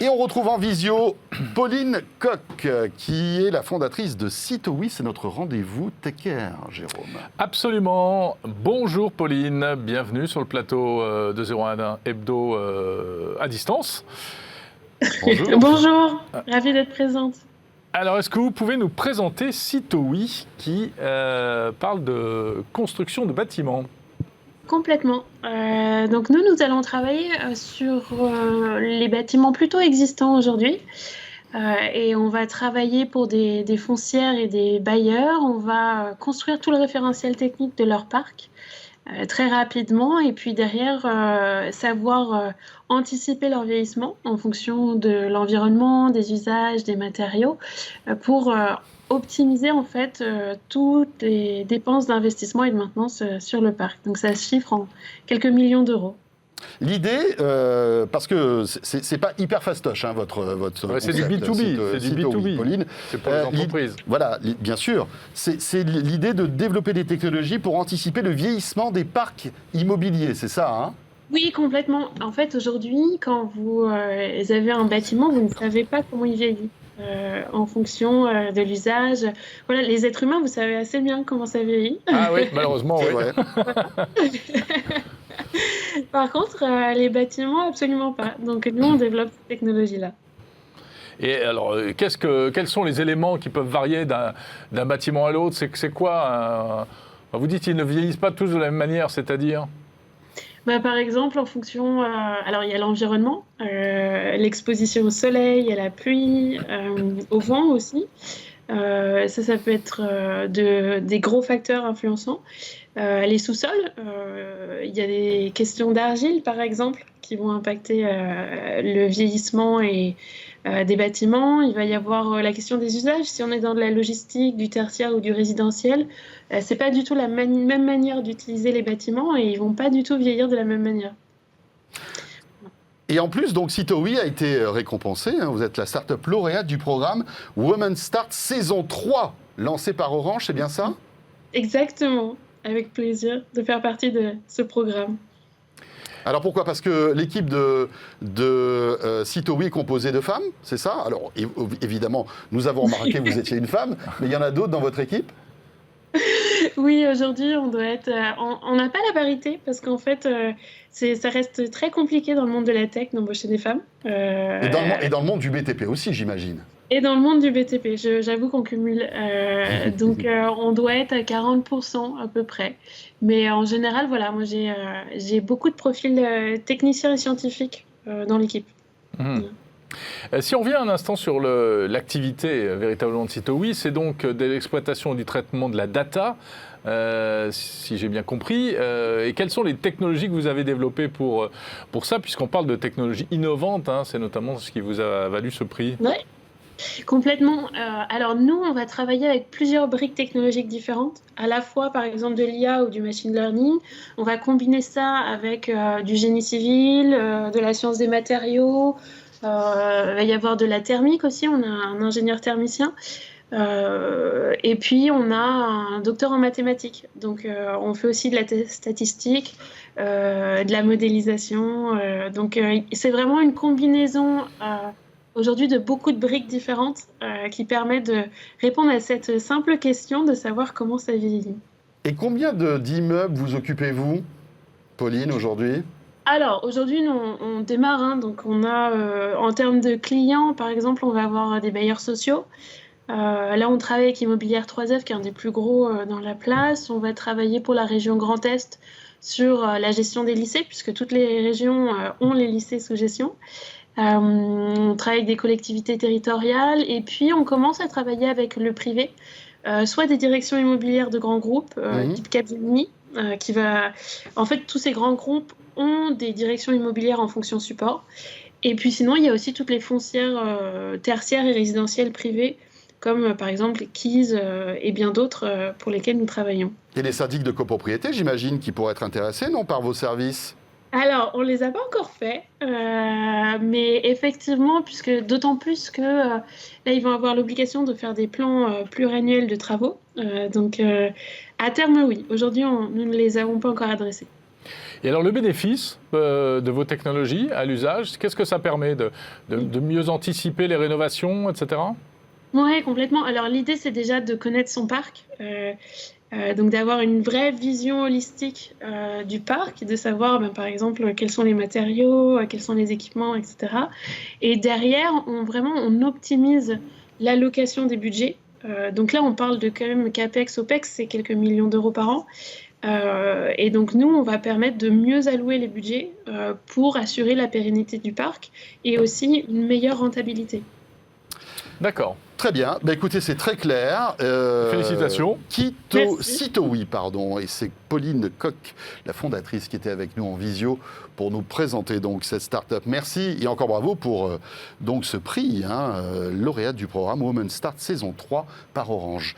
Et on retrouve en visio Pauline Coq, qui est la fondatrice de Citowi. C'est notre rendez-vous Tech Care, Jérôme. Absolument. Bonjour Pauline, bienvenue sur le plateau de 01 Hebdo à distance. Bonjour. Bonjour, ravie d'être présente. Alors, est-ce que vous pouvez nous présenter Citowi qui parle de construction de bâtiments ? Complètement. Donc nous allons travailler sur les bâtiments plutôt existants aujourd'hui. Et on va travailler pour des foncières et des bailleurs. On va construire tout le référentiel technique de leur parc très rapidement. Et puis derrière, savoir anticiper leur vieillissement en fonction de l'environnement, des usages, des matériaux, pour optimiser en fait toutes les dépenses d'investissement et de maintenance sur le parc. Donc ça se chiffre en quelques millions d'euros. L'idée, parce que c'est pas hyper fastoche, hein, votre c'est du B2B, c'est du B2B, Pauline. C'est pour les entreprises. Voilà, bien sûr. C'est l'idée de développer des technologies pour anticiper le vieillissement des parcs immobiliers, c'est ça, hein ? Oui, complètement. En fait, aujourd'hui, quand vous avez un bâtiment, vous ne savez pas comment il vieillit. En fonction de l'usage. Voilà, les êtres humains, vous savez assez bien comment ça vieillit. Ah oui, malheureusement, oui. Par contre, les bâtiments, absolument pas. Donc nous, on développe cette technologie-là. Et alors, quels sont les éléments qui peuvent varier d'un bâtiment à l'autre ? C'est quoi vous dites qu'ils ne vieillissent pas tous de la même manière, c'est-à-dire ? Par exemple, en fonction... alors, il y a l'environnement, l'exposition au soleil, à la pluie, au vent aussi. Ça peut être des gros facteurs influençants. Les sous-sols, il y a des questions d'argile, par exemple, qui vont impacter le vieillissement et des bâtiments. Il va y avoir la question des usages. Si on est dans de la logistique, du tertiaire ou du résidentiel, c'est pas du tout la même manière d'utiliser les bâtiments et ils vont pas du tout vieillir de la même manière. Et en plus, donc, Citowi a été récompensé. Hein, vous êtes la start-up lauréate du programme Women Start saison 3, lancé par Orange, c'est bien ça ? Exactement. Avec plaisir de faire partie de ce programme. Alors pourquoi ? Parce que l'équipe de Citowi est composée de femmes, c'est ça ? Alors évidemment, nous avons remarqué que vous étiez une femme, mais il y en a d'autres dans votre équipe ? Oui, aujourd'hui, on doit être... on n'a pas la parité, parce qu'en fait, ça reste très compliqué dans le monde de la tech d'embaucher des femmes. Et dans le monde du BTP aussi, j'imagine. Et dans le monde du BTP, j'avoue qu'on cumule. Donc, on doit être à 40% à peu près. Mais en général, voilà, moi, j'ai beaucoup de profils techniciens et scientifiques dans l'équipe. Si on revient un instant sur l'activité véritablement de Citowi, c'est donc de l'exploitation et du traitement de la data, si j'ai bien compris. Et quelles sont les technologies que vous avez développées pour ça, puisqu'on parle de technologies innovantes, hein, c'est notamment ce qui vous a valu ce prix. Oui. Complètement. Alors nous, on va travailler avec plusieurs briques technologiques différentes, à la fois par exemple de l'IA ou du machine learning. On va combiner ça avec du génie civil, de la science des matériaux. Il va y avoir de la thermique aussi, on a un ingénieur thermicien. Et puis on a un docteur en mathématiques. Donc on fait aussi de la statistique, de la modélisation. Donc c'est vraiment une combinaison... aujourd'hui de beaucoup de briques différentes qui permettent de répondre à cette simple question de savoir comment ça vieillit. Et combien d'immeubles vous occupez-vous, Pauline, aujourd'hui ? Alors, aujourd'hui, on démarre. Hein, donc, on a, en termes de clients, par exemple, on va avoir des bailleurs sociaux. Là, on travaille avec Immobilière 3F, qui est un des plus gros dans la place. On va travailler pour la région Grand Est sur la gestion des lycées, puisque toutes les régions ont les lycées sous gestion. On travaille avec des collectivités territoriales et puis on commence à travailler avec le privé, soit des directions immobilières de grands groupes, type Capgemini, qui va... En fait, tous ces grands groupes ont des directions immobilières en fonction support. Et puis sinon, il y a aussi toutes les foncières tertiaires et résidentielles privées, comme par exemple Keys et bien d'autres pour lesquelles nous travaillons. Et les syndics de copropriété, j'imagine, qui pourraient être intéressés, non, par vos services ? Alors, on ne les a pas encore faits, mais effectivement, d'autant plus que là, ils vont avoir l'obligation de faire des plans pluriannuels de travaux. Donc, à terme, oui. Aujourd'hui, nous ne les avons pas encore adressés. Et alors le bénéfice de vos technologies à l'usage, qu'est-ce que ça permet de mieux anticiper les rénovations, etc. Oui, complètement. Alors l'idée, c'est déjà de connaître son parc, donc d'avoir une vraie vision holistique du parc, de savoir par exemple quels sont les matériaux, quels sont les équipements, etc. Et derrière, on optimise l'allocation des budgets. Donc là, on parle de quand même CAPEX, OPEX, c'est quelques millions d'euros par an. Et donc nous, on va permettre de mieux allouer les budgets pour assurer la pérennité du parc et aussi une meilleure rentabilité. D'accord. Très bien. Bah, écoutez, c'est très clair. Félicitations. Citowi, pardon. Et c'est Pauline Koch, la fondatrice, qui était avec nous en visio pour nous présenter donc cette start-up. Merci et encore bravo pour donc ce prix, lauréate du programme Women Start saison 3 par Orange.